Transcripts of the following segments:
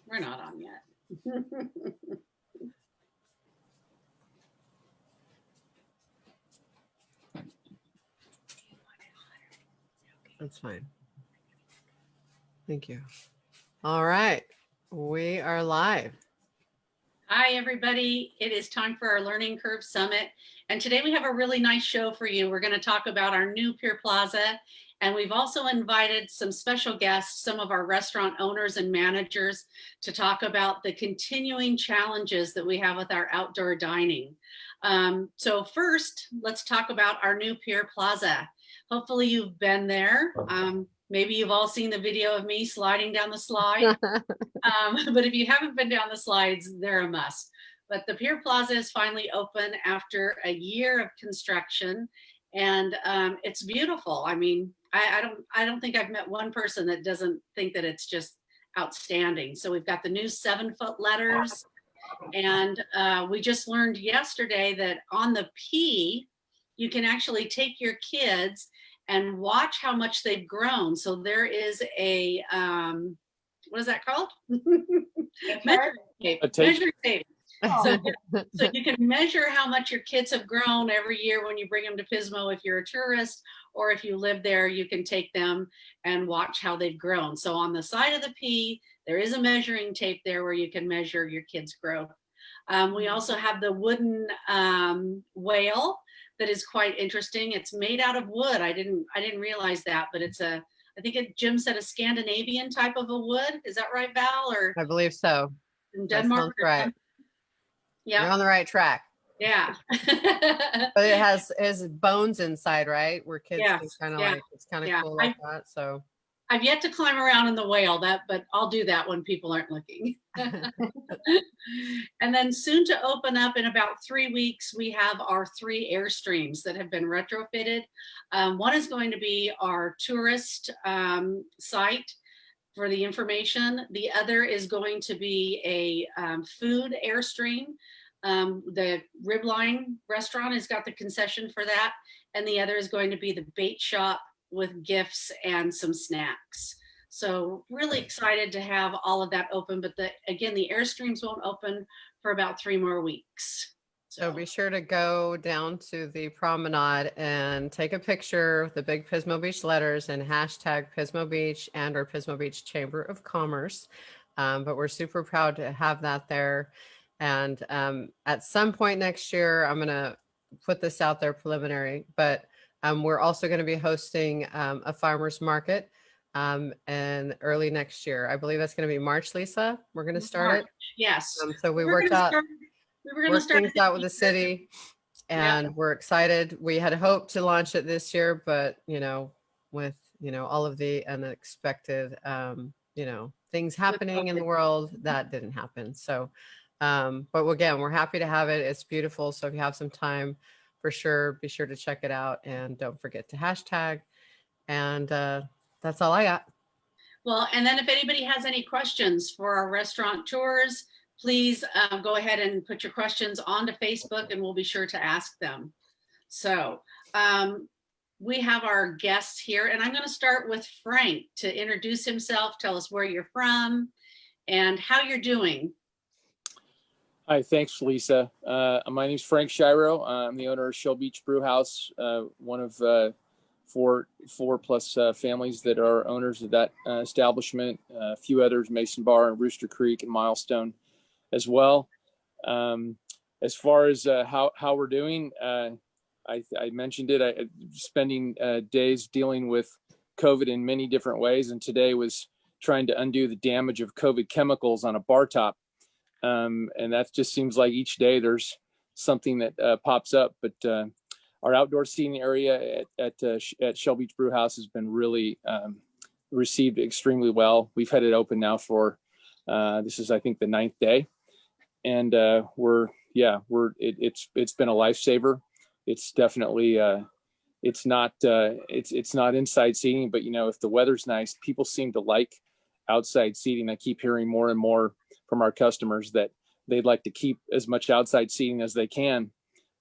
We're not on yet. That's fine. Thank you. All right, we are live. Hi, everybody. It is time for our Learning Curve Summit. And today we have a really nice show for you. We're going to talk about our new Pier Plaza. And we've also invited some special guests, some of our restaurant owners and managers, to talk about the continuing challenges that we have with our outdoor dining. So first, let's talk about our new Pier Plaza. Hopefully you've been there. Maybe you've all seen the video of me sliding down the slide. But if you haven't been down the slides, they're a must. But the Pier Plaza is finally open after a year of construction, and it's beautiful. I mean, I don't think I've met one person that doesn't think that it's just outstanding. So we've got the new 7-foot letters, and we just learned yesterday that on the P, you can actually take your kids and watch how much they've grown. So there is a what is that called? Measuring tape. Measuring tape. So you can measure how much your kids have grown every year when you bring them to Pismo if you're a tourist, or if you live there, you can take them and watch how they've grown. So on the side of the P, there is a measuring tape there where you can measure your kids' growth. We also have the wooden whale that is quite interesting. It's made out of wood. I didn't realize that, but it's I think Jim said a Scandinavian type of a wood. Is that right, Val? Or I believe so. In Denmark? Right. Yeah. You're on the right track. Yeah. But it has bones inside, right? Where kids can kind of like, it's kind of cool like that. So I've yet to climb around in the whale, but I'll do that when people aren't looking. And then soon to open up in about 3 weeks, we have our 3 Airstreams that have been retrofitted. One is going to be our tourist site for the information. The other is going to be a food Airstream. The Ribline restaurant has got the concession for that. And the other is going to be the bait shop with gifts and some snacks. So really excited to have all of that open, but again, the Airstreams won't open for about 3 more weeks. So be sure to go down to the promenade and take a picture with the big Pismo Beach letters and hashtag Pismo Beach and or Pismo Beach Chamber of Commerce. But we're super proud to have that there. And at some point next year, I'm gonna put this out there preliminary, but we're also going to be hosting a farmer's market and early next year. I believe that's going to be March, Lisa. We're going to start it. Yes. So we worked out things out with the city, and we're excited. We had hoped to launch it this year, but with all of the unexpected things happening in the world, that didn't happen. So, but again, we're happy to have it. It's beautiful. So if you have some time, for sure, be sure to check it out, and don't forget to hashtag. And that's all I got. Well, and then if anybody has any questions for our restaurant tours, please go ahead and put your questions onto Facebook, and we'll be sure to ask them. So we have our guests here, and I'm going to start with Frank to introduce himself, tell us where you're from and how you're doing. Hi, thanks, Lisa. My name is Frank Shiro. I'm the owner of Shell Beach Brewhouse, one of four plus families that are owners of that establishment. A few others, Mason Bar and Rooster Creek and Milestone as well. As far as how we're doing, I mentioned it. I'm spending days dealing with COVID in many different ways, and today was trying to undo the damage of COVID chemicals on a bar top. And that just seems like each day there's something that pops up. But our outdoor seating area at Shell Beach Brewhouse has been really received extremely well. We've had it open now for this is, I think, the 9th day, and it's been a lifesaver. It's definitely it's not inside seating, but if the weather's nice, people seem to like outside seating. I keep hearing more and more from our customers that they'd like to keep as much outside seating as they can.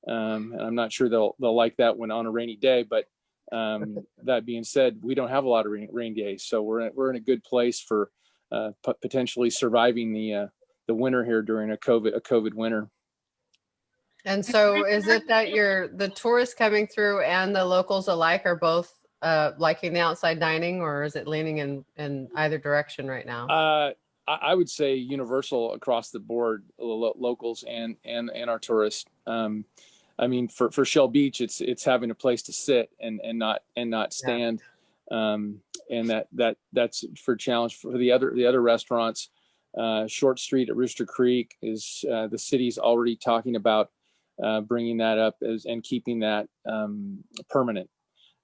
And I'm not sure they'll like that when on a rainy day, but That being said, we don't have a lot of rain days, so we're in a good place for potentially surviving the winter here during a COVID winter. And so is it that the tourists coming through and the locals alike are both liking the outside dining, or is it leaning in either direction right now? I would say universal across the board, locals and our tourists. I mean, for Shell Beach, it's having a place to sit and not stand. And that's for challenge for the other restaurants. Short Street at Rooster Creek is the city's already talking about bringing that up and keeping that permanent,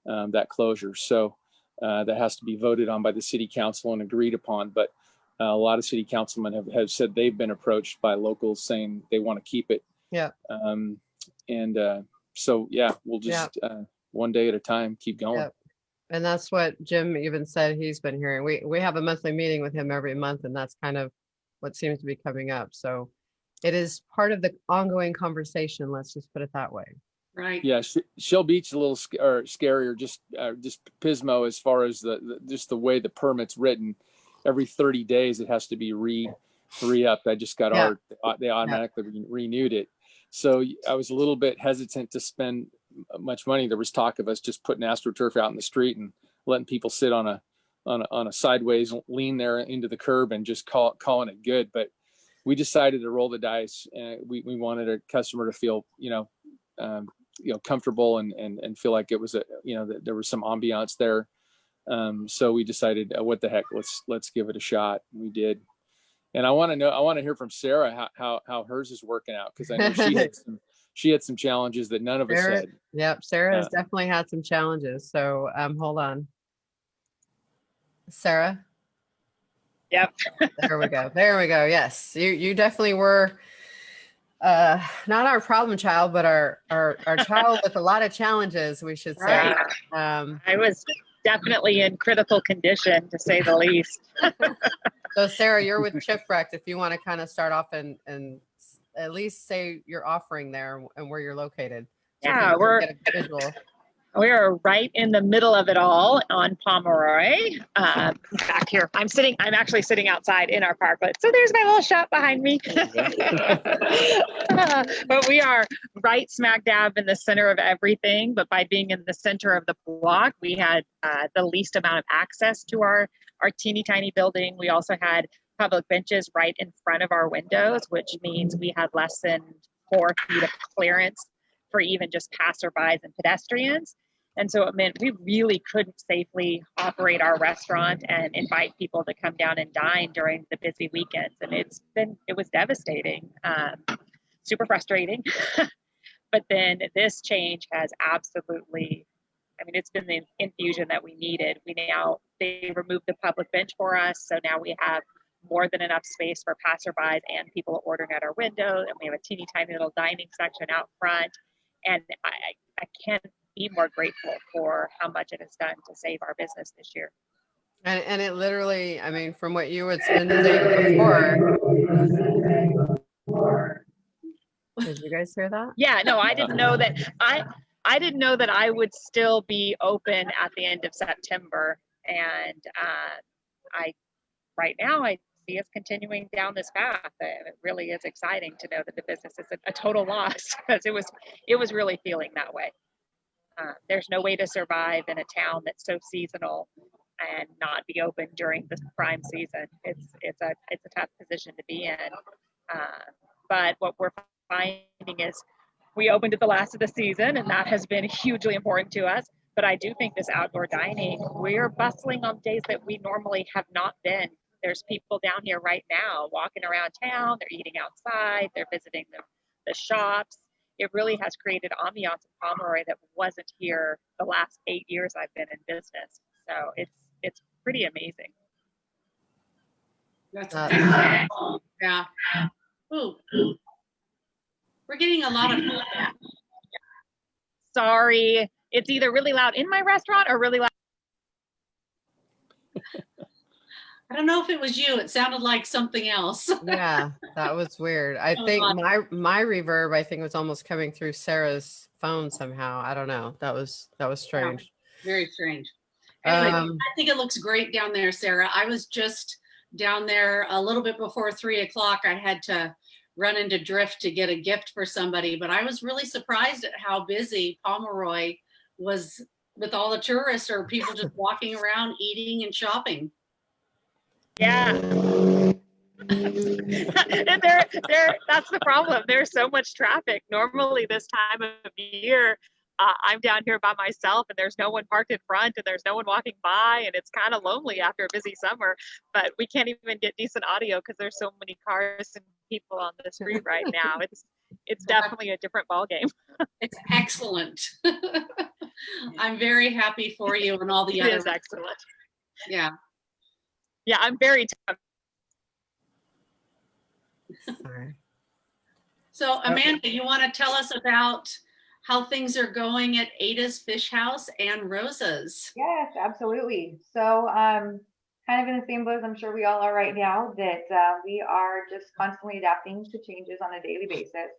that closure. So that has to be voted on by the city council and agreed upon. But a lot of city councilmen have said they've been approached by locals saying they want to keep it. Yeah. So yeah, we'll just one day at a time keep going. Yep. And that's what Jim even said he's been hearing. We have a monthly meeting with him every month, and that's kind of what seems to be coming up. So it is part of the ongoing conversation. Let's just put it that way. Right. Yeah, Shell Beach a little scarier. Just Pismo, as far as just the way the permit's written. Every 30 days it has to be re-upped. I just got they automatically renewed it. So I was a little bit hesitant to spend much money. There was talk of us just putting AstroTurf out in the street and letting people sit on a sideways lean there into the curb and just calling it good. But we decided to roll the dice. We wanted a customer to feel comfortable and feel like it was that there was some ambiance there. So we decided, what the heck, let's give it a shot. And we did. And I want to hear from Sarah how hers is working out, because I know she had some challenges that none of us had. Yep, Sarah has definitely had some challenges. So hold on, Sarah. Yep. There we go. Yes, you definitely were not our problem child, but our child with a lot of challenges, we should say. Right. I was definitely in critical condition, to say the least. So Sarah, you're with Chipwrecked. If you want to kind of start off and at least say your offering there and where you're located. So yeah, we are right in the middle of it all on Pomeroy. Back here, I'm actually sitting outside in our park, but so there's my little shop behind me. But we are right smack dab in the center of everything. But by being in the center of the block, we had the least amount of access to our teeny tiny building. We also had public benches right in front of our windows, which means we had less than 4 feet of clearance for even just passerbys and pedestrians. And so it meant we really couldn't safely operate our restaurant and invite people to come down and dine during the busy weekends. And it was devastating, super frustrating. But then this change has absolutely, it's been the infusion that we needed. They removed the public bench for us. So now we have more than enough space for passerbys and people ordering at our window. And we have a teeny tiny little dining section out front. And I can't be more grateful for how much it has done to save our business this year. And it literally, from what you had been saying before. Did you guys hear that? Yeah, no, I didn't know that. I didn't know that I would still be open at the end of September. And right now I see us continuing down this path. It really is exciting to know that the business is a total loss, because it was really feeling that way. There's no way to survive in a town that's so seasonal and not be open during the prime season. It's a tough position to be in. But what we're finding is we opened at the last of the season, and that has been hugely important to us. But I do think this outdoor dining, we're bustling on days that we normally have not been. There's people down here right now walking around town. They're eating outside. They're visiting the shops. It really has created ambiance in Pomeroy that wasn't here the last 8 years I've been in business. So it's pretty amazing. That's yeah. Ooh. We're getting a lot of feedback. Sorry, it's either really loud in my restaurant or really loud. I don't know if it was you. It sounded like something else. Yeah, that was weird. I think my reverb, was almost coming through Sarah's phone somehow. I don't know. That was strange. Very strange. Anyway, Um, I think it looks great down there, Sarah. I was just down there a little bit before 3 o'clock. I had to run into Drift to get a gift for somebody, but I was really surprised at how busy Pomeroy was with all the tourists or people just walking around eating and shopping. Yeah. And that's the problem. There's so much traffic. Normally this time of year, I'm down here by myself and there's no one parked in front and there's no one walking by and it's kind of lonely after a busy summer, but we can't even get decent audio because there's so many cars and people on the street right now. It's definitely a different ball game. It's excellent. I'm very happy for you and all the It other. is excellent. Yeah. Yeah, I'm very sorry. So Amanda, you want to tell us about how things are going at Ada's Fish House and Rosa's? Yes, absolutely. So kind of in the same boat as I'm sure we all are right now, that we are just constantly adapting to changes on a daily basis.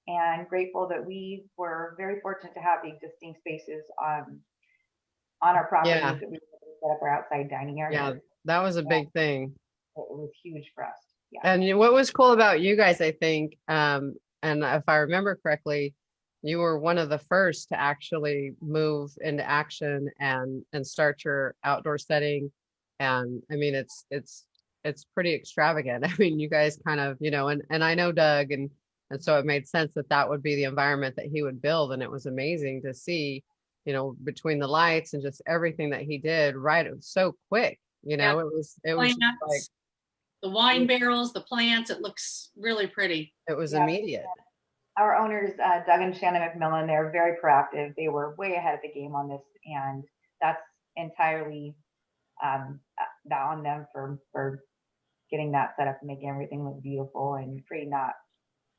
And grateful that we were very fortunate to have the existing spaces on our properties Yeah. that we set up our outside dining area. Yeah, that was a big thing. It was huge for us. Yeah. And what was cool about you guys, I think, and if I remember correctly, you were one of the first to actually move into action and start your outdoor setting. And I mean, it's pretty extravagant. I mean, you guys kind of, you know, and I know Doug, and so it made sense that that would be the environment that he would build. And it was amazing to see, you know, between the lights and just everything that he did, right? It was so quick, you know, it was just like The wine barrels, the plants, it looks really pretty. it was Yeah. immediate. Our owners, Doug and Shannon McMillan, they're very proactive. They were way ahead of the game on this, and that's entirely on them for getting that set up and making everything look beautiful and creating that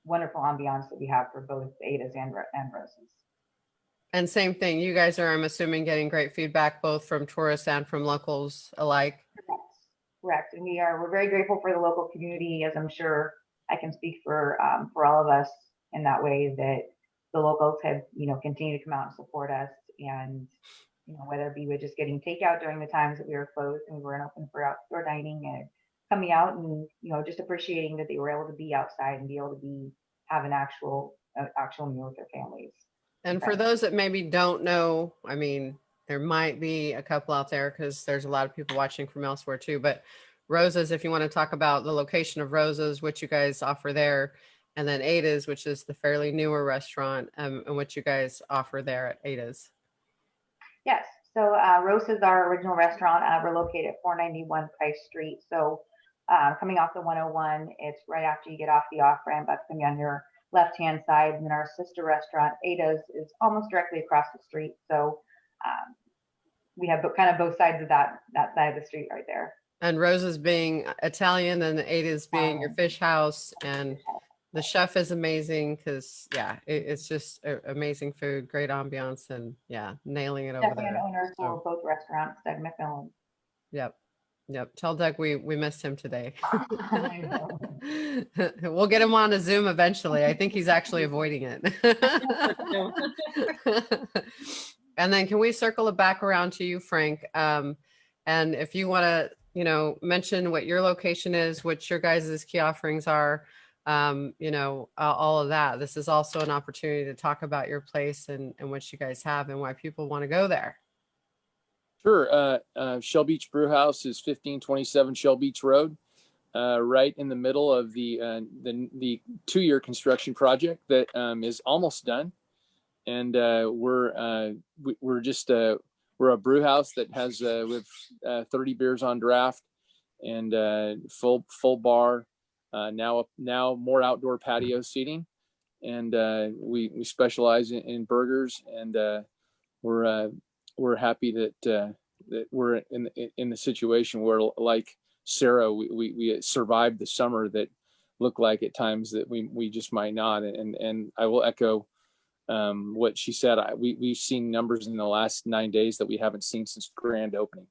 wonderful ambiance that we have for both Ada's and Rosa's. And same thing, you guys are, I'm assuming, getting great feedback both from tourists and from locals alike. Correct. And we're very grateful for the local community, as I'm sure I can speak for all of us in that way, that the locals have, you know, continued to come out and support us. And, you know, whether it be with just getting takeout during the times that we were closed and we weren't open for outdoor dining, and coming out and, you know, just appreciating that they were able to be outside and be able to have an actual meal with their families. And for those that maybe don't know, I mean, there might be a couple out there because there's a lot of people watching from elsewhere too, but Rosa's, if you want to talk about the location of Rosa's, what you guys offer there, and then Ada's, which is the fairly newer restaurant, and what you guys offer there at Ada's. Yes. So Rosa's our original restaurant. We're located at 491 Price Street. So coming off the 101, it's right after you get off the off-ramp. That's going to be on your left-hand side. And then our sister restaurant, Ada's, is almost directly across the street. So we have kind of both sides of that side of the street right there. And Rosa's being Italian and Ada's being your fish house. And the chef is amazing because, yeah, it's just amazing food, great ambiance, and yeah, nailing it over there. Definitely an owner for both restaurants, Doug McMillan. Yep. Tell Doug we missed him today. We'll get him on a Zoom eventually. I think he's actually avoiding it. And then can we circle it back around to you, Frank? And if you want to, you know, mention what your location is, what your guys' key offerings are, you know, all of that. This is also an opportunity to talk about your place and what you guys have and why people want to go there. Sure. Shell Beach Brewhouse is 1527 Shell Beach Road, right in the middle of the 2-year construction project that is almost done. And we're a brew house that has with 30 beers on draft and full bar. Now more outdoor patio seating, and we specialize in burgers, and we're happy that we're in the situation where, like Sarah, we survived the summer that looked like at times that we just might not, and I will echo what she said. We've seen numbers in the last 9 days that we haven't seen since grand opening.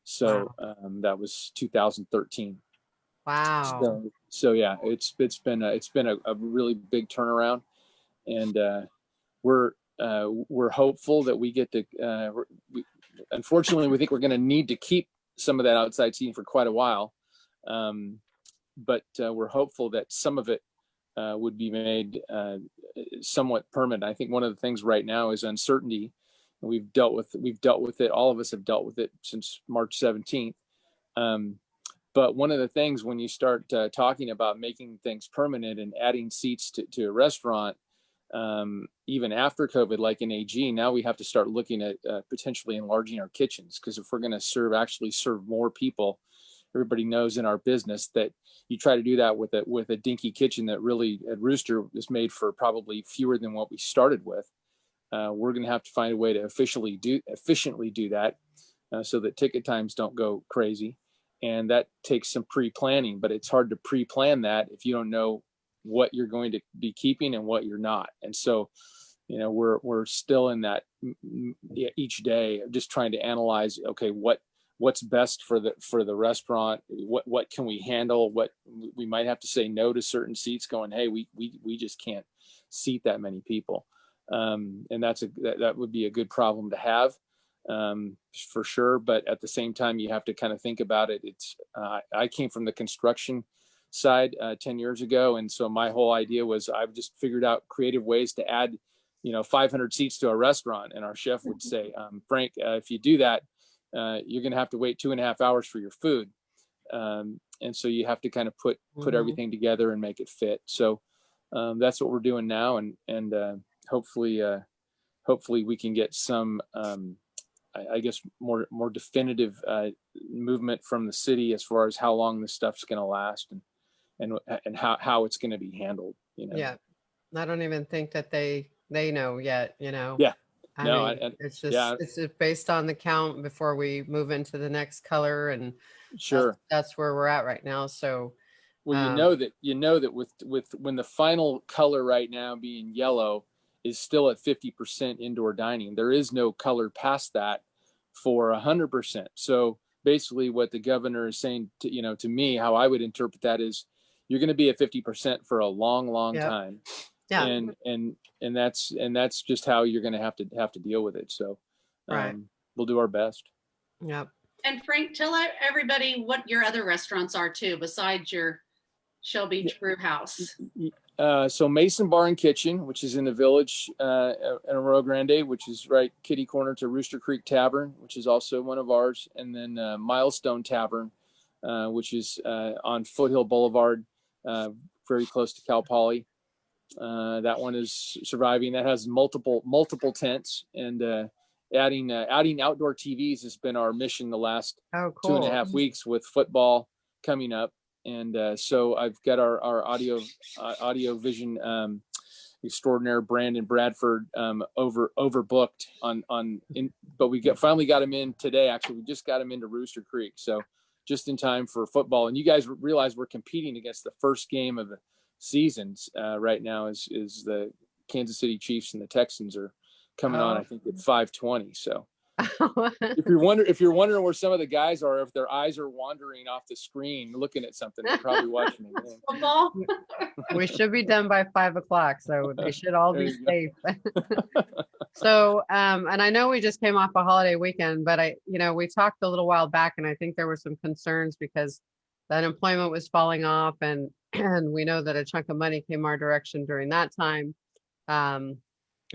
So that was 2013. Wow. So yeah, it's been a really big turnaround, and we're we're hopeful that we get to, unfortunately, we think we're going to need to keep some of that outside seating for quite a while. But we're hopeful that some of it would be made somewhat permanent. I think one of the things right now is uncertainty. We've dealt with it. All of us have dealt with it since March 17th. But one of the things when you start talking about making things permanent and adding seats to a restaurant, even after COVID, like in AG, now we have to start looking at potentially enlarging our kitchens, because if we're going to actually serve more people, everybody knows in our business that you try to do that with a dinky kitchen that really at Rooster is made for probably fewer than what we started with. We're going to have to find a way to efficiently do that so that ticket times don't go crazy. And that takes some pre-planning, but it's hard to pre-plan that if you don't know what you're going to be keeping and what you're not. And so, we're still in that each day, just trying to analyze, okay, what's best for the restaurant, what can we handle, what we might have to say no to certain seats, going, hey, we just can't seat that many people. And that would be a good problem to have, for sure. But at the same time, you have to kind of think about it. I came from the construction side 10 years ago. And so my whole idea was I've just figured out creative ways to add, 500 seats to a restaurant. And our chef would say, Frank, if you do that, you're going to have to wait 2.5 hours for your food. And so you have to kind of put everything together and make it fit. So that's what we're doing now. And hopefully we can get some, I guess, more definitive movement from the city as far as how long this stuff's going to last and how it's going to be handled. Yeah, I don't even think that they know yet. Yeah. It's just based on the count before we move into the next color, and sure, that's where we're at right now. So, well, you know that with when the final color right now being yellow is still at 50% indoor dining, there is no color past that for 100%. So basically, what the governor is saying to me, how I would interpret that is, you're going to be at 50% for a long time. Yeah. And that's just how you're going to have to deal with it. So right. We'll do our best. Yep. And Frank, tell everybody what your other restaurants are too, besides your Shell Beach Brewhouse. So Mason Bar and Kitchen, which is in the village in Arroyo Grande, which is right kitty corner to Rooster Creek Tavern, which is also one of ours. And then Milestone Tavern, which is on Foothill Boulevard, very close to Cal Poly. That one is surviving. That has multiple tents, and adding outdoor TVs has been our mission the last 2.5 weeks with football coming up. And so I've got our audio vision extraordinaire Brandon Bradford overbooked but we finally got him in today. Actually, we just got him into Rooster Creek, so just in time for football. And you guys realize we're competing against the first game of the seasons right now is the Kansas City Chiefs and the Texans are coming on, I think, at 5:20. So if you're wondering where some of the guys are, if their eyes are wandering off the screen looking at something, they're probably watching a game. Football. We should be done by 5:00, so they should all be safe. So and I know we just came off a holiday weekend, but we talked a little while back, and I think there were some concerns because the unemployment was falling off, and we know that a chunk of money came our direction during that time.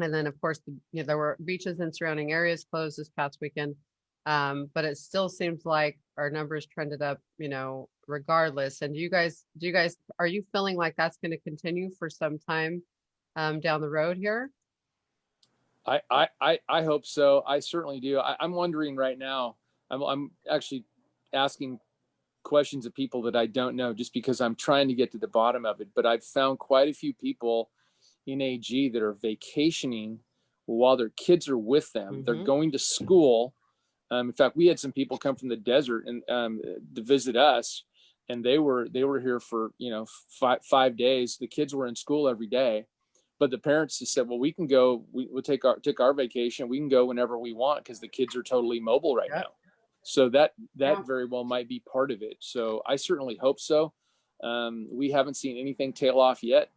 And then, of course, there were beaches and surrounding areas closed this past weekend. But it still seems like our numbers trended up, regardless. And are you feeling like that's going to continue for some time down the road here? I hope so. I certainly do. I'm wondering right now, I'm actually asking questions of people that I don't know, just because I'm trying to get to the bottom of it. But I've found quite a few people in AG that are vacationing while their kids are with them. They're going to school. In fact, we had some people come from the desert and to visit us, and they were here for 5 days. The kids were in school every day, but the parents just said, well, we can go, we'll take our vacation. We can go whenever we want because the kids are totally mobile right now. So that very well might be part of it. So I certainly hope so. We haven't seen anything tail off yet.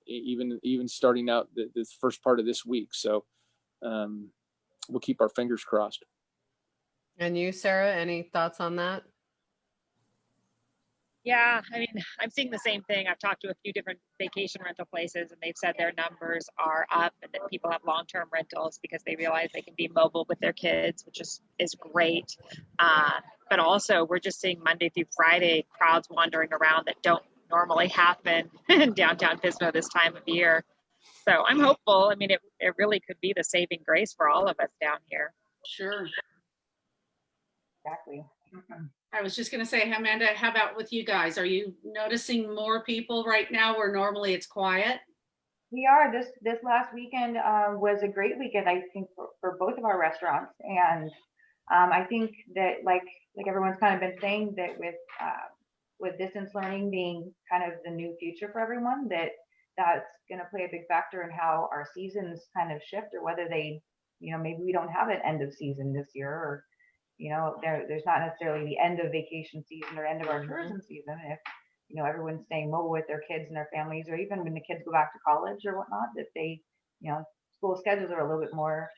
even starting out the first part of this week. So we'll keep our fingers crossed. And you, Sarah, any thoughts on that? Yeah, I mean, I'm seeing the same thing. I've talked to a few different vacation rental places, and they've said their numbers are up and that people have long-term rentals because they realize they can be mobile with their kids, which is great. But also, we're just seeing Monday through Friday crowds wandering around that don't normally happen in downtown Pismo this time of year. So I'm hopeful. I mean, it really could be the saving grace for all of us down here. Sure. Exactly. Mhm. I was just going to say, Amanda, how about with you guys? Are you noticing more people right now where normally it's quiet? We are. This last weekend was a great weekend, I think, for both of our restaurants, and I think that like everyone's kind of been saying that with distance learning being kind of the new future for everyone, that's going to play a big factor in how our seasons kind of shift, or whether they, maybe we don't have an end of season this year, or there's not necessarily the end of vacation season or end of our tourism season. If everyone's staying mobile with their kids and their families, or even when the kids go back to college or whatnot, that they, school schedules are a little bit more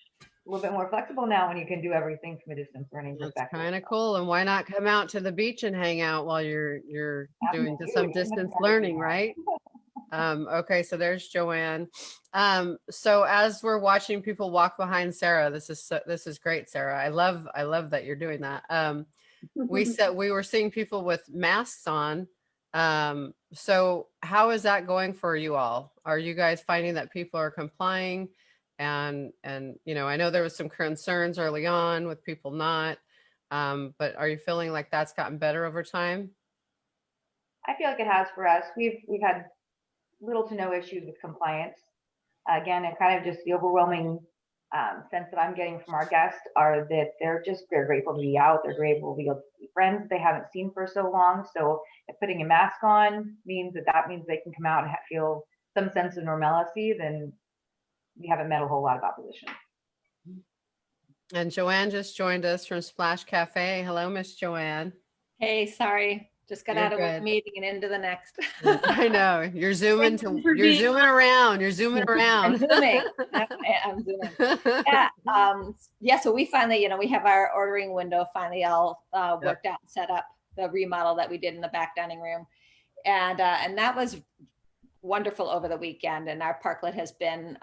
flexible now when you can do everything from a distance learning That's perspective. kind of cool. And why not come out to the beach and hang out while you're doing some Absolutely. distance learning, right? Okay, so there's Joanne. So as we're watching people walk behind Sarah, this is great, Sarah. I love that you're doing that. We were seeing people with masks on. So how is that going for you all? Are you guys finding that people are complying? And I know there was some concerns early on with people not, but are you feeling like that's gotten better over time? I feel like it has for us. We've had little to no issues with compliance. Again, and kind of just the overwhelming sense that I'm getting from our guests are that they're grateful to be out. They're grateful to be able to see friends they haven't seen for so long. So if putting a mask on means that means they can come out and feel some sense of normalcy, then we haven't met a whole lot of opposition. And Joanne just joined us from Splash Cafe. Hello, Miss Joanne. Hey, sorry. Just got You're out of good. a meeting and into the next. I know. You're zooming around. You're zooming around. I'm zooming. I'm zooming. Yeah. So we finally, we have our ordering window finally all worked out and set up, the remodel that we did in the back dining room. And that was wonderful over the weekend. And our parklet has been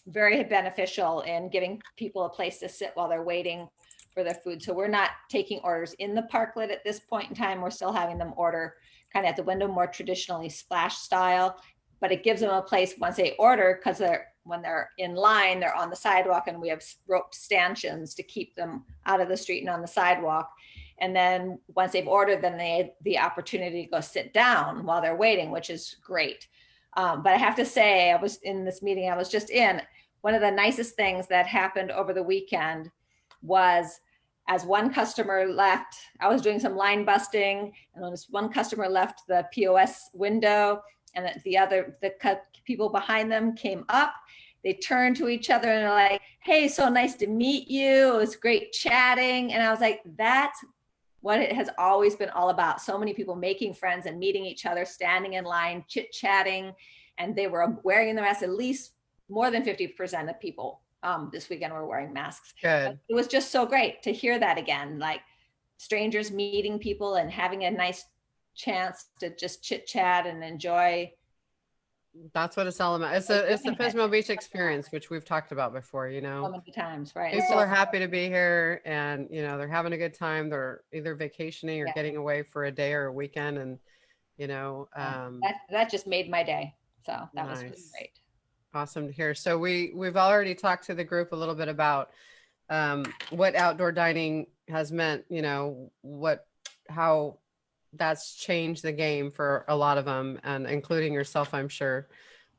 very beneficial in giving people a place to sit while they're waiting for their food. So we're not taking orders in the parklet at this point in time. We're still having them order kind of at the window, more traditionally Splash style, but it gives them a place once they order, because when they're in line, they're on the sidewalk, and we have rope stanchions to keep them out of the street and on the sidewalk. And then once they've ordered, then they have the opportunity to go sit down while they're waiting, which is great. But I have to say, I was in this meeting I was just in, one of the nicest things that happened over the weekend was, as one customer left, I was doing some line busting, and when this one customer left the POS window, and the people behind them came up, they turned to each other and they're like, "Hey, so nice to meet you. It was great chatting." And I was like, that's what it has always been all about. So many people making friends and meeting each other, standing in line, chit-chatting, and they were wearing the mask. At least more than 50% of people this weekend were wearing masks. Good. It was just so great to hear that again, like strangers meeting people and having a nice chance to just chit chat and enjoy. That's what it's all about. It's the Pismo Beach experience, which we've talked about before, So many times, right? People are happy to be here, and they're having a good time. They're either vacationing or getting away for a day or a weekend, and that just made my day. So that was really great. Awesome to hear. So we've already talked to the group a little bit about what outdoor dining has meant, how that's changed the game for a lot of them, and including yourself, I'm sure.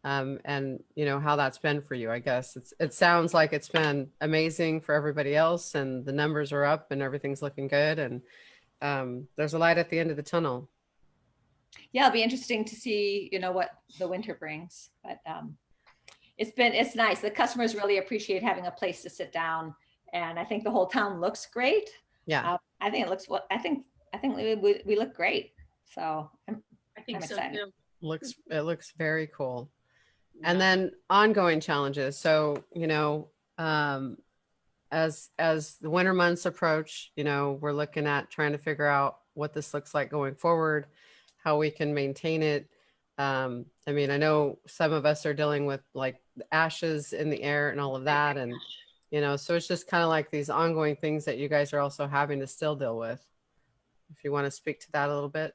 And how that's been for you. I guess it sounds like it's been amazing for everybody else, and the numbers are up and everything's looking good, and there's a light at the end of the tunnel. Yeah, it'll be interesting to see, what the winter brings, but it's nice. The customers really appreciate having a place to sit down, and I think the whole town looks great. Yeah, I think we look great. So I think I'm so excited. too. It looks very cool. And then ongoing challenges. So, you know, as the winter months approach, you know, we're looking at trying to figure out what this looks like going forward, how we can maintain it. I mean, I know some of us are dealing with like ashes in the air and all of that. And, you know, so it's just kind of like these ongoing things that you guys are also having to still deal with. If you want to speak to that a little bit.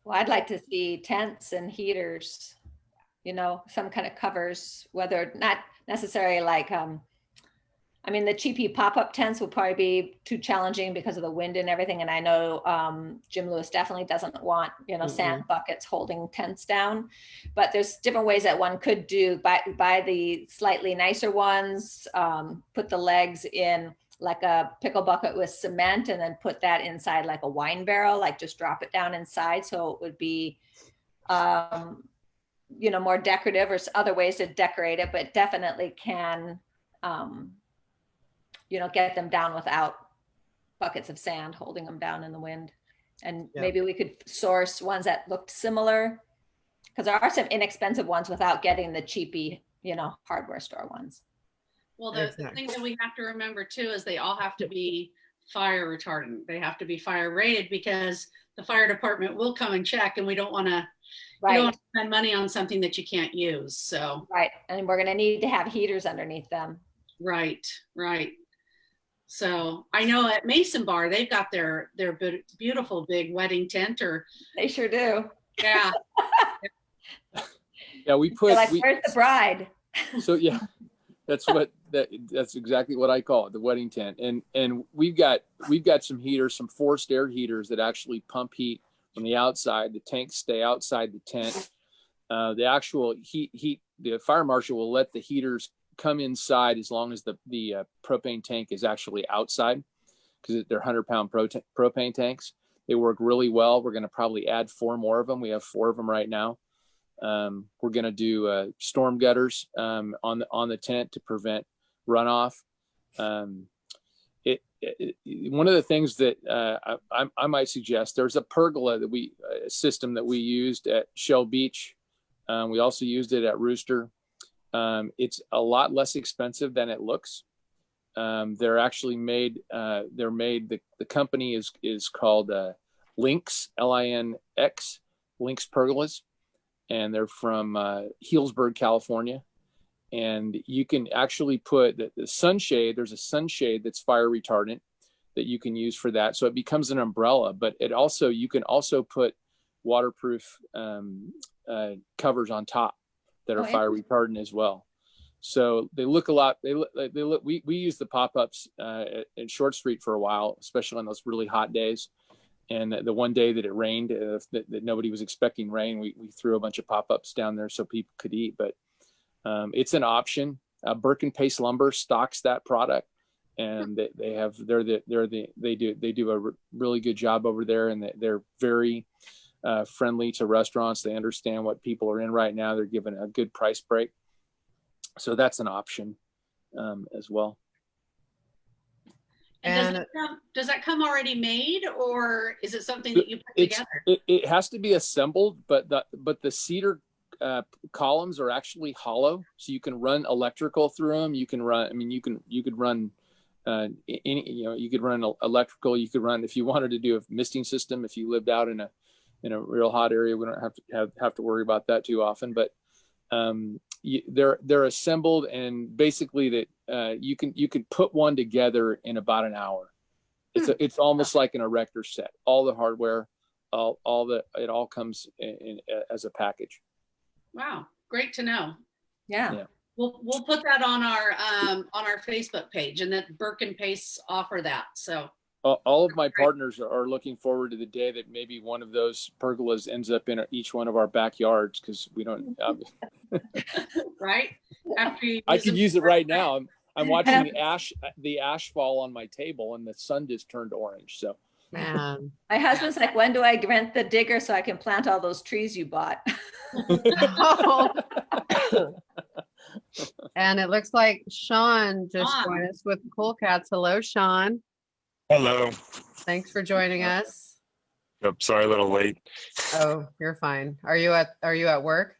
Well, I'd like to see tents and heaters, you know, some kind of covers, whether not necessarily like, I mean, the cheapy pop-up tents will probably be too challenging because of the wind and everything. And I know Jim Lewis definitely doesn't want, you know, sand buckets holding tents down. But there's different ways that one could do, buy the slightly nicer ones, put the legs in like a pickle bucket with cement and then put that inside like a wine barrel, like just drop it down inside. So it would be, you know, more decorative or other ways to decorate it, but definitely can, you know, get them down without buckets of sand holding them down in the wind. And maybe we could source ones that looked similar, because there are some inexpensive ones without getting the cheapy, you know, hardware store ones. Well, the thing that we have to remember too is they all have to be fire retardant. They have to be fire rated, because the fire department will come and check, and we don't want to, you don't want to spend money on something that you can't use. So and we're going to need to have heaters underneath them. Right. So I know at Mason Bar, they've got their beautiful big wedding tent, or they sure do. Yeah. Yeah, we put like, where's the bride? So yeah, that's exactly what I call it, the wedding tent. And we've got some heaters, some forced air heaters that actually pump heat from the outside. The tanks stay outside the tent. The actual heat, the fire marshal will let the heaters come inside as long as the propane tank is actually outside, because they're 100-pound propane tanks. They work really well. We're going to probably add 4 more of them. We have 4 of them right now. We're going to do storm gutters on the tent to prevent runoff. One of the things that I might suggest, there's a pergola system that we used at Shell Beach. We also used it at Rooster. It's a lot less expensive than it looks. They're actually made. The company is called Lynx, Linx, Lynx pergolas, and they're from Healdsburg, California. And you can actually put the sunshade. There's a sunshade that's fire retardant that you can use for that, so it becomes an umbrella. But you can also put waterproof covers on top that are fire retardant as well. So they look a lot. They look. We used the pop-ups at Short Street for a while, especially on those really hot days. And the one day that it rained, that nobody was expecting rain, we threw a bunch of pop-ups down there so people could eat. But it's an option. Burke & Pace Lumber stocks that product, and they do a really good job over there, and they're very friendly to restaurants. They understand what people are in right now. They're given a good price break. So that's an option as well. And does that come already made, or is it something that you put together? It has to be assembled, but the cedar columns are actually hollow, so you can run electrical through them. You can run. I mean, you could run you could run electrical. You could run, if you wanted to do a misting system. If you lived out in a real hot area, we don't have to worry about that too often. But they're assembled, and basically that you can put one together in about an hour. It's almost like an erector set. All the hardware, it all comes in as a package. Wow, great to know. Yeah. We'll put that on our Facebook page, and that Burke & Pace offer that. So all of my partners are looking forward to the day that maybe one of those pergolas ends up in each one of our backyards, because we don't. Right. I could use it right now. I'm watching the ash fall on my table, and the sun just turned orange. So, man, my husband's like, when do I rent the digger so I can plant all those trees you bought? And it looks like Sean just joined us with Cool Cats. Hello, Sean. Hello. Thanks for joining us. Yep, sorry, a little late. Oh, you're fine. Are you at work?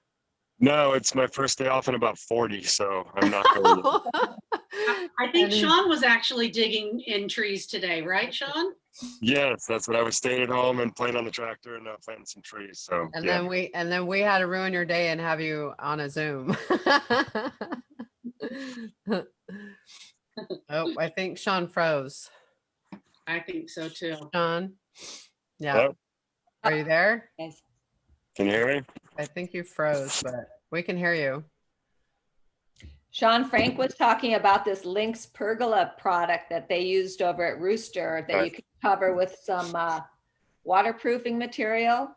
No, it's my first day off in about 40, so I'm not going yet. I think And he- Sean was actually digging in trees today, right, Sean? Yes, that's what I was staying at home and playing on the tractor and planting some trees. So And yeah. then we had to ruin your day and have you on a Zoom. Oh, I think Sean froze. I think so too. Sean, yeah, Hello? are you there? Guys. Can you hear me? I think you froze, but we can hear you. Sean, Frank was talking about this Lynx pergola product that they used over at Rooster that you Right. could cover with some waterproofing material.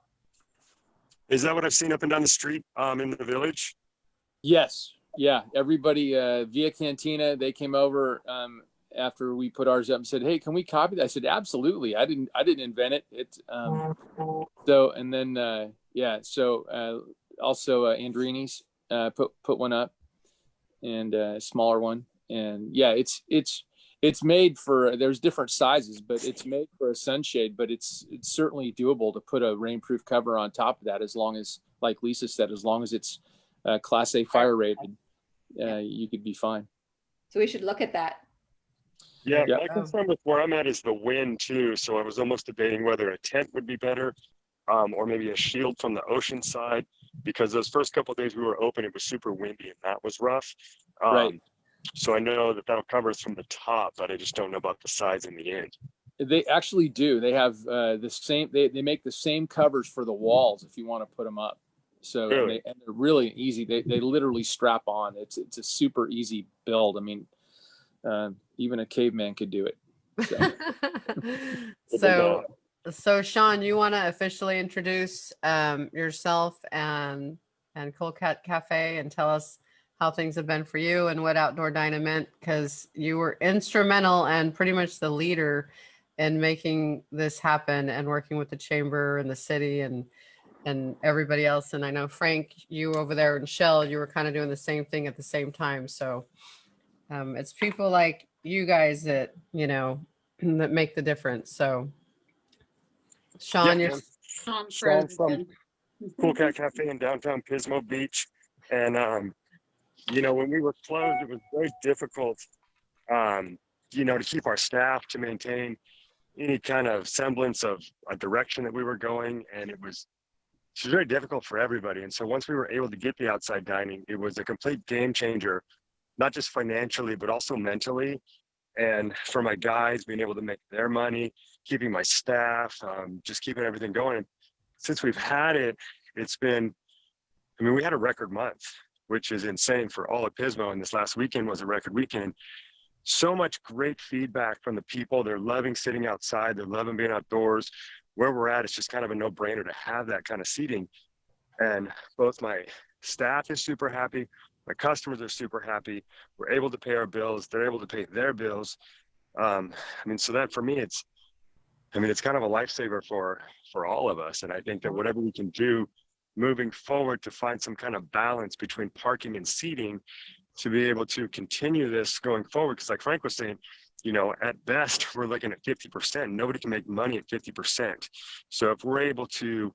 Is that what I've seen up and down the street in the village? Yes. Yeah. Everybody via Cantina, they came over after we put ours up and said, "Hey, can we copy that?" I said, "Absolutely." I didn't invent it. It's so, and then yeah. So also Andrini's put one up, and a smaller one, and yeah, it's made for. There's different sizes, but it's made for a sunshade. But it's certainly doable to put a rainproof cover on top of that, as long as, like Lisa said, as long as it's Class A fire rated, you could be fine. So we should look at that. Yeah, Yeah. my concern with where I'm at is the wind too. So I was almost debating whether a tent would be better, or maybe a shield from the ocean side, because those first couple of days we were open, it was super windy and that was rough. Right. So I know that that'll cover us from the top, but I just don't know about the sides in the end. They actually do. They have the same. They make the same covers for the walls if you want to put them up. So Really? and they're really easy. They literally strap on. It's a super easy build. I mean, even a caveman could do it. So. So Sean, you want to officially introduce yourself and Cold Cat Cafe and tell us how things have been for you and what Outdoor Dining meant, because you were instrumental and pretty much the leader in making this happen and working with the chamber and the city and everybody else. And I know Frank, you over there in Shell, you were kind of doing the same thing at the same time. So it's people like you guys that, you know, that make the difference. So Sean, Yeah, you're Sean Sean froze from again. Cool Cat Cafe in downtown Pismo Beach. And, you know, when we were closed, it was very difficult, you know, to keep our staff, to maintain any kind of semblance of a direction that we were going. And it was very difficult for everybody. And so once we were able to get the outside dining, it was a complete game changer, not just financially, but also mentally. And for my guys, being able to make their money, keeping my staff, just keeping everything going. And since we've had it, it's been, I mean, we had a record month, which is insane for all of Pismo. And this last weekend was a record weekend. So much great feedback from the people. They're loving sitting outside. They're loving being outdoors. Where we're at, it's just kind of a no-brainer to have that kind of seating. And both my staff is super happy. My customers are super happy. We're able to pay our bills. They're able to pay their bills. I mean, so that for me, it's kind of a lifesaver for all of us. And I think that whatever we can do moving forward to find some kind of balance between parking and seating to be able to continue this going forward. Because like Frank was saying, you know, at best, we're looking at 50%. Nobody can make money at 50%. So if we're able to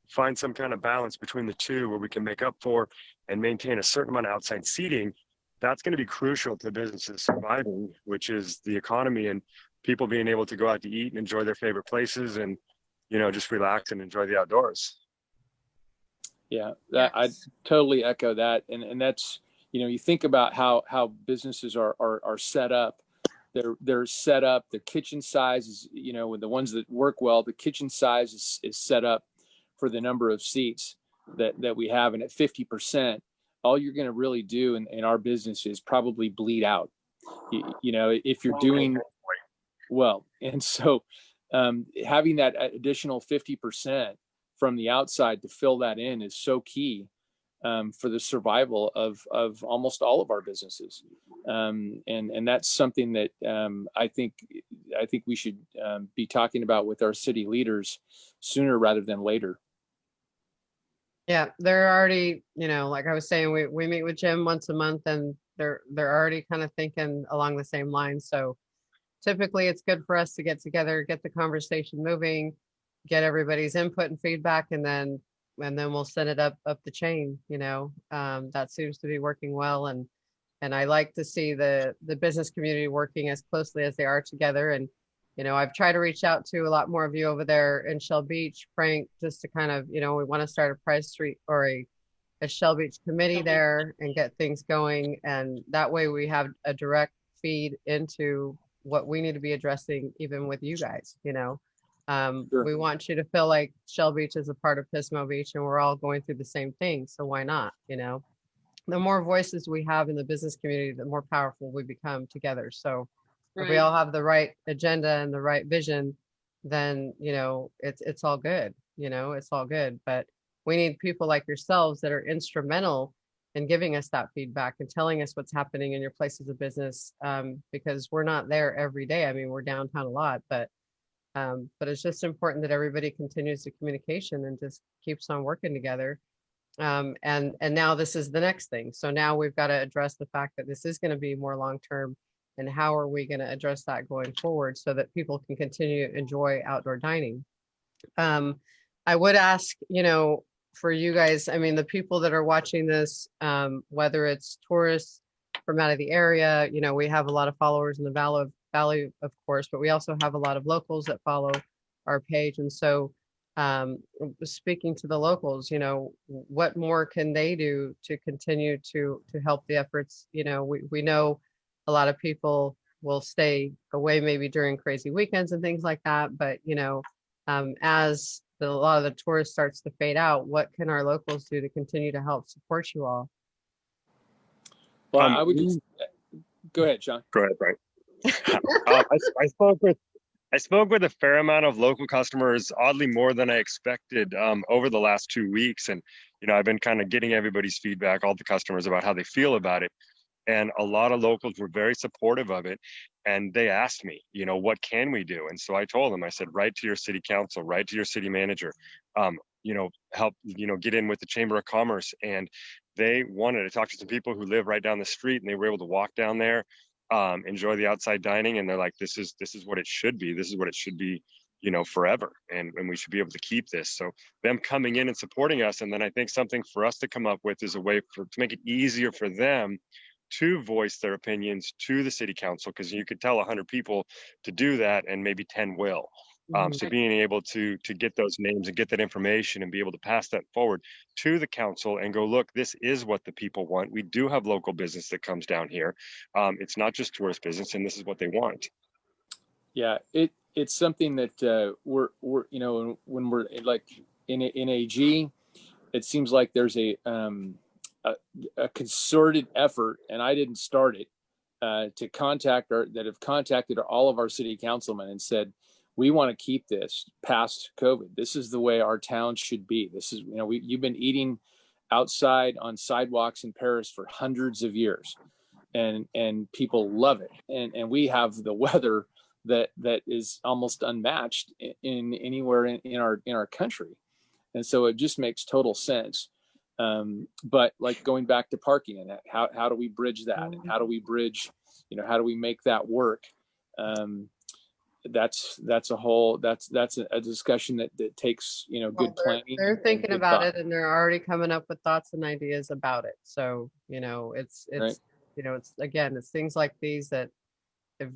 find some kind of balance between the two where we can make up for and maintain a certain amount of outside seating, that's going to be crucial to businesses surviving, which is the economy and people being able to go out to eat and enjoy their favorite places and, you know, just relax and enjoy the outdoors. Yeah, I totally echo that. And that's, you know, you think about how businesses are set up. They're set up, the kitchen size is, you know, with the ones that work well, the kitchen size is set up for the number of seats that we have. And at 50%, all you're going to really do in our business is probably bleed out, you know, if you're doing well. And so having that additional 50% from the outside to fill that in is so key for the survival of almost all of our businesses. And that's something that I think we should be talking about with our city leaders sooner rather than later. Yeah, they're already, you know, like I was saying, we meet with Jim once a month and they're already kind of thinking along the same lines. So typically it's good for us to get together, get the conversation moving, get everybody's input and feedback, and then and then we'll send it up the chain, you know. That seems to be working well, and I like to see the business community working as closely as they are together. And you know, I've tried to reach out to a lot more of you over there in Shell Beach, Frank, just to kind of, you know, we want to start a Price Street or a Shell Beach committee there and get things going. And that way we have a direct feed into what we need to be addressing, even with you guys, you know. Sure. We want you to feel like Shell Beach is a part of Pismo Beach and we're all going through the same thing. So why not, you know? The more voices we have in the business community, the more powerful we become together. So if we all have the right agenda and the right vision, then, you know, it's all good, you know, it's all good. But we need people like yourselves that are instrumental in giving us that feedback and telling us what's happening in your places of business, because we're not there every day. I mean, we're downtown a lot, but it's just important that everybody continues the communication and just keeps on working together. And now this is the next thing. So now we've got to address the fact that this is going to be more long-term, and how are we going to address that going forward so that people can continue to enjoy outdoor dining. I would ask, you know, for you guys, I mean, the people that are watching this, whether it's tourists from out of the area, you know, we have a lot of followers in the Valley, of course, but we also have a lot of locals that follow our page. And so speaking to the locals, you know, what more can they do to continue to help the efforts? You know, we know a lot of people will stay away maybe during crazy weekends and things like that. But, you know, as a lot of the tourists starts to fade out, what can our locals do to continue to help support you all? Well, I would just go ahead, Sean. Go ahead, Frank. I spoke with a fair amount of local customers, oddly more than I expected, over the last 2 weeks. And, you know, I've been kind of getting everybody's feedback, all the customers, about how they feel about it. And a lot of locals were very supportive of it. And they asked me, you know, what can we do? And so I told them, I said, write to your city council, write to your city manager, you know, help, you know, get in with the Chamber of Commerce. And they wanted to talk to some people who live right down the street, and they were able to walk down there, enjoy the outside dining. And they're like, this is what it should be. This is what it should be, you know, forever. And we should be able to keep this. So them coming in and supporting us. And then I think something for us to come up with is a way to make it easier for them to voice their opinions to the city council, because you could tell 100 people to do that and maybe 10 will. So being able to get those names and get that information and be able to pass that forward to the council and go, look, this is what the people want. We do have local business that comes down here. It's not just tourist business, and this is what they want. Yeah, it's something that we're you know, when we're like in AG, it seems like there's a concerted effort, and I didn't start it, to have contacted all of our city councilmen and said, we want to keep this past COVID. This is the way our town should be. This is, you know, you've been eating outside on sidewalks in Paris for hundreds of years, and people love it. And we have the weather that is almost unmatched in anywhere in our country. And so it just makes total sense. But like going back to parking, and how do we bridge that? And how do we bridge, you know, how do we make that work? That's a discussion that takes, you know, good planning. They're thinking about it, and they're already coming up with thoughts and ideas about it. So, you know, it's right. You know, it's things like these that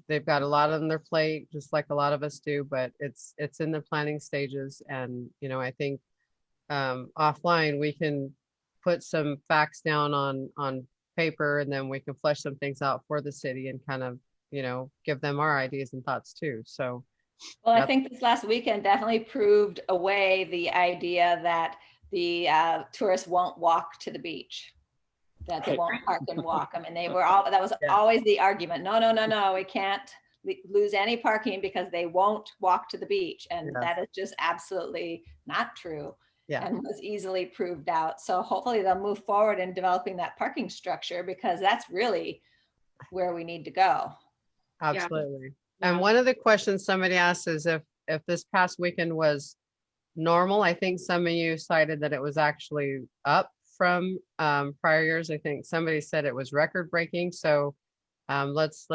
they've got a lot on their plate, just like a lot of us do, but it's in the planning stages. And, you know, I think offline we can put some facts down on paper, and then we can flesh some things out for the city and kind of, you know, give them our ideas and thoughts too. So, well, I think this last weekend definitely proved away the idea that the tourists won't walk to the beach, that they won't park and walk. I mean, that was always the argument. No, we can't lose any parking because they won't walk to the beach. And that is just absolutely not true. And was easily proved out. So hopefully they'll move forward in developing that parking structure, because that's really where we need to go. Absolutely. And one of the questions somebody asked is if this past weekend was normal. I think some of you cited that it was actually up from prior years. I think somebody said it was record breaking. So let's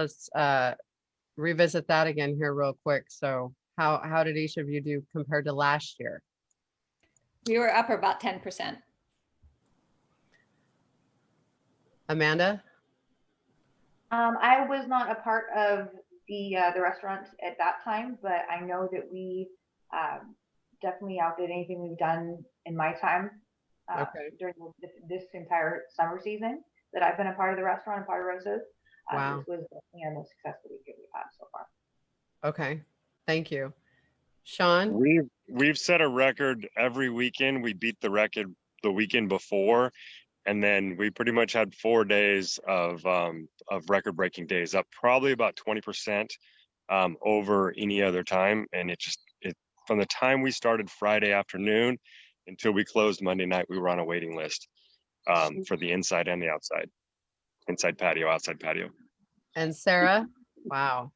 revisit that again here real quick. So how did each of you do compared to last year? We were up about 10%. Amanda? I was not a part of the restaurant at that time, but I know that we definitely outdid anything we've done in my time Okay. during this entire summer season that I've been a part of the restaurant and part of Rosa's. Wow. This was definitely our most successful weekend we've had so far. Okay. Thank you. Sean? We've set a record every weekend. We beat the record the weekend before, and then we pretty much had 4 days of record-breaking days, up probably about 20% over any other time. And it from the time we started Friday afternoon until we closed Monday night, we were on a waiting list for the inside and the outside, inside patio, outside patio. And Sarah? Wow.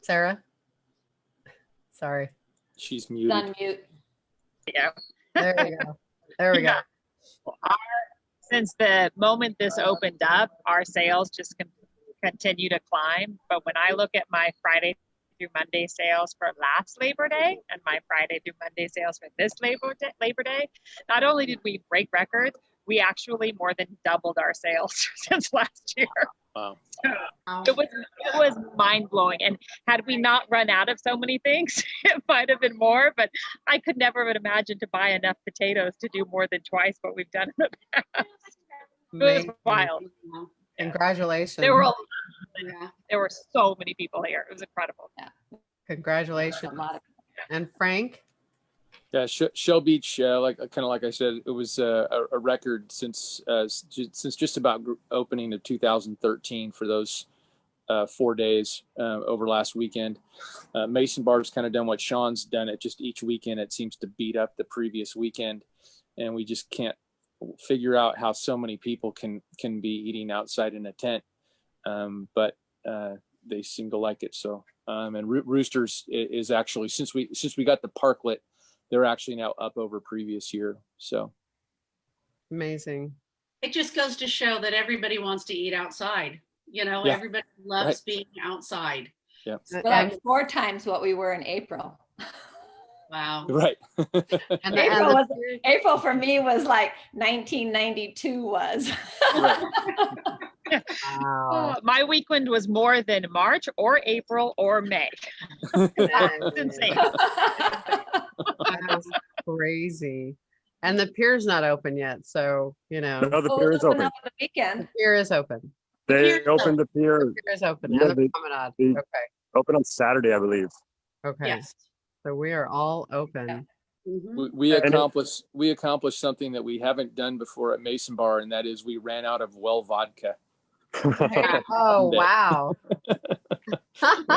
Sarah? Sorry. She's muted. Unmute. Yeah. There we go. There we go. Yeah. Since the moment this opened up, our sales just continue to climb. But when I look at my Friday through Monday sales for last Labor Day and my Friday through Monday sales for this Labor Day, not only did we break records, we actually more than doubled our sales since last year. Wow. It was mind blowing. And had we not run out of so many things, it might have been more, but I could never have imagined to buy enough potatoes to do more than twice what we've done in the past. It was Amazing. wild. Congratulations. There were Yeah. there were so many people here. It was incredible. Congratulations. A lot of And Frank? Yeah, Shell Beach, like I said, it was a record since just about opening of 2013 for those 4 days over last weekend. Mason Bar's kind of done what Sean's done. It just each weekend it seems to beat up the previous weekend, and we just can't figure out how so many people can be eating outside in a tent. But they seem to like it. So and Roosters is actually since we got the parklet, they're actually now up over previous year. So Amazing. It just goes to show that everybody wants to eat outside. You know, Yeah. everybody loves being outside. yeah, We're like 4 times what we were in April. Wow. right. And April for me was like 1992 was. Right. wow. My weekend was more than March or April or May. It's insane. That's crazy. And the pier's not open yet, so No, the Well, pier we'll is open open. up on the weekend. the pier is open. They Pier- opened the pier, The pier is open. Yeah, And the promenade. they- open on Saturday, I believe. Okay. Yes. So we are all open. Mhm. We And it- accomplished something that we haven't done before at Mason Bar, and that is we ran out of well vodka. Oh, Sunday. wow.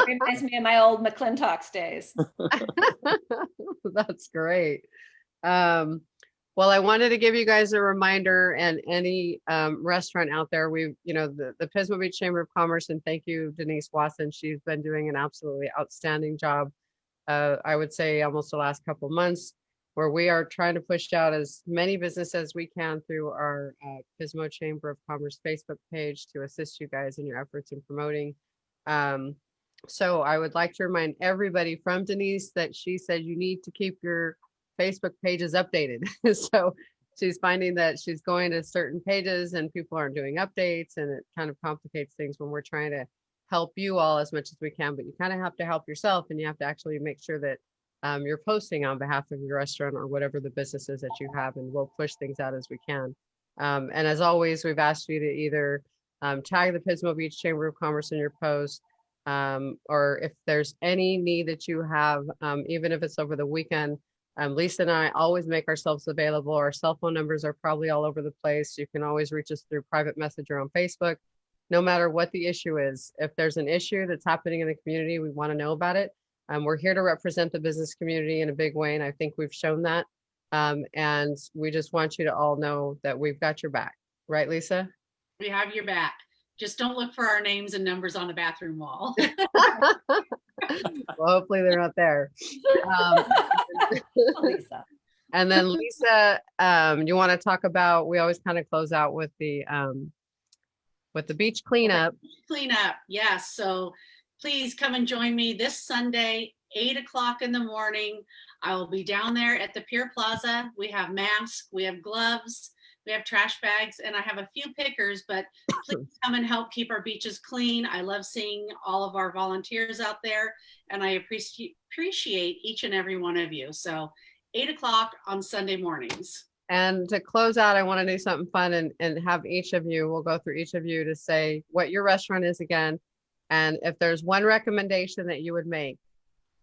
Reminds me of my old McClintock's days. That's great. Well, I wanted to give you guys a reminder, and any restaurant out there, the Pismo Beach Chamber of Commerce, and thank you, Denise Watson. She's been doing an absolutely outstanding job. I would say almost the last couple months, where we are trying to push out as many businesses as we can through our Pismo Chamber of Commerce Facebook page to assist you guys in your efforts in promoting. So I would like to remind everybody from Denise that she said you need to keep your Facebook pages updated. So she's finding that she's going to certain pages and people aren't doing updates, and it kind of complicates things when we're trying to help you all as much as we can, but you kind of have to help yourself, and you have to actually make sure that you're posting on behalf of your restaurant or whatever the business is that you have, and we'll push things out as we can. And as always, we've asked you to either tag the Pismo Beach Chamber of Commerce in your post, or if there's any need that you have, even if it's over the weekend, Lisa and I always make ourselves available. Our cell phone numbers are probably all over the place. You can always reach us through private messenger on Facebook. No matter what the issue is, if there's an issue that's happening in the community, we want to know about it. We're here to represent the business community in a big way, and I think we've shown that. And we just want you to all know that we've got your back. Right, Lisa? We have your back. Just don't look for our names and numbers on the bathroom wall. Well, hopefully they're not there. Lisa. And then Lisa, you want to talk about, we always kind of close out with the beach cleanup. Clean up. Yes. So please come and join me this Sunday, 8 o'clock in the morning. I will be down there at the Pier Plaza. We have masks, we have gloves, we have trash bags, and I have a few pickers, but please come and help keep our beaches clean. I love seeing all of our volunteers out there, and I appreciate each and every one of you. So 8 o'clock on Sunday mornings. And to close out, I want to do something fun and have each of you, we'll go through each of you to say what your restaurant is again. And if there's one recommendation that you would make,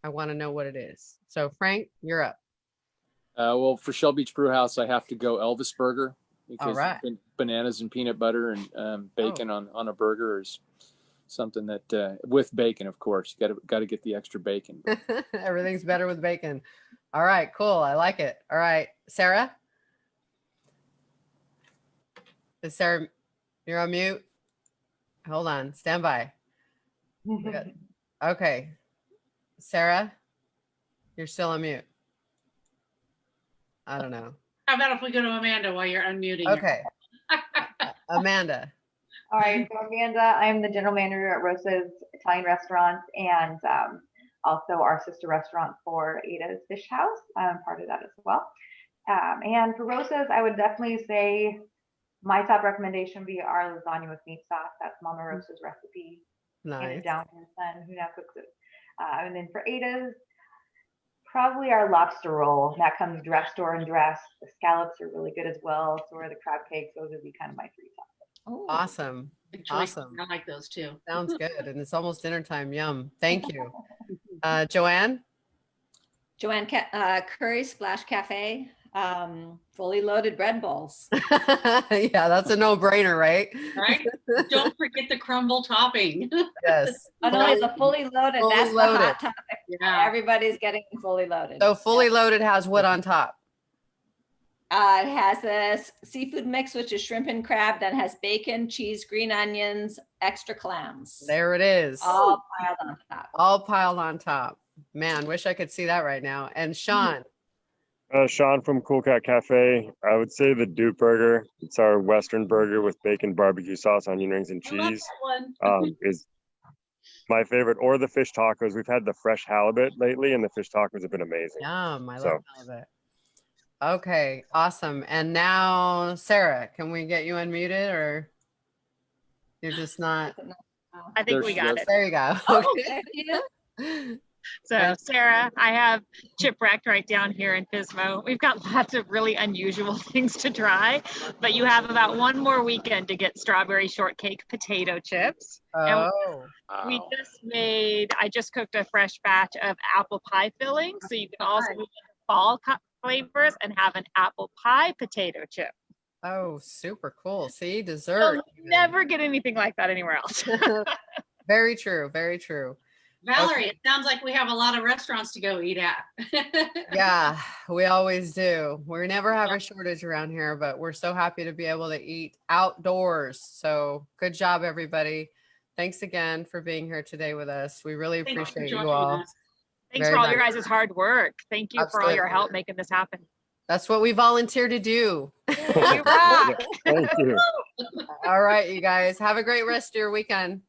I want to know what it is. So Frank, you're up. Well, for Shell Beach Brewhouse, I have to go Elvis Burger because right. bananas and peanut butter and bacon on a burger is something that with bacon, of course, got to get the extra bacon. Everything's better with bacon. All right, cool. I like it. All right, Sarah. Is Sarah, you're on mute? Hold on, stand by. Okay. Sarah, you're still on mute. I don't know. How about if we go to Amanda while you're unmuting? her? Okay. Amanda. All right, so Amanda, I'm the general manager at Rosa's Italian Restaurant and also our sister restaurant for Ada's Fish House. I'm part of that as well. And for Rosa's, I would definitely say my top recommendation would be our lasagna with meat sauce. That's Mama Rosa's recipe. Nice. Down her son who now cooks it. And then for Ada's, probably our lobster roll. That comes dressed or undressed. The scallops are really good as well. So are the crab cakes. Those would be kind of my three top. Oh, Awesome. Good choice. Awesome. I like those too. Sounds good. And it's almost dinner time. Yum. Thank you. Joanne? Joanne Curry Splash Cafe, fully loaded bread bowls. Yeah, that's a no-brainer, right? Right? Don't forget the crumble topping. Yes. Oh, no, the fully loaded, Fully that's the loaded. hot topic. Yeah. Everybody's getting fully loaded. So fully loaded has what on top? It has this seafood mix, which is shrimp and crab, that has bacon, cheese, green onions, extra clams. There it is. All piled on top. All piled on top. Man, wish I could see that right now. And Sean. Sean from Cool Cat Cafe. I would say the Duke Burger. It's our Western burger with bacon, barbecue sauce, onion rings, and I love cheese. that one. Is my favorite. Or the fish tacos. We've had the fresh halibut lately, and the fish tacos have been amazing. Yum. I So- love halibut. Okay, awesome. And now, Sarah, can we get you unmuted or you're just not? I think we got it. There you go. Oh, Okay. there you go. So Sarah, I have Chipwrecked right down here in Pismo. We've got lots of really unusual things to try, but you have about one more weekend to get strawberry shortcake potato chips. And Oh, I just cooked a fresh batch of apple pie filling. So you can also move into fall flavors and have an apple pie potato chip. oh, super cool. See, dessert. You'll never get anything like that anywhere else. Very true. Very true. Valerie, it sounds like we have a lot of restaurants to go eat at. Yeah, we always do. We never have a shortage around here, but we're so happy to be able to eat outdoors. So good job, everybody. Thanks again for being here today with us. We really Thanks for appreciate you joining all. us. Thanks Very for all your much. guys' hard work. Thank you for all your Absolutely. help making this happen. That's what we volunteer to do. You rock. Thank you. All right, you guys. Have a great rest of your weekend.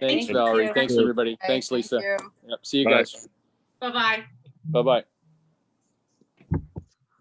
Thanks, Thank Valerie. you. Thanks, everybody. Okay, Thanks, thank Lisa. you. Yep. See you Bye. guys. Bye-bye. Bye-bye.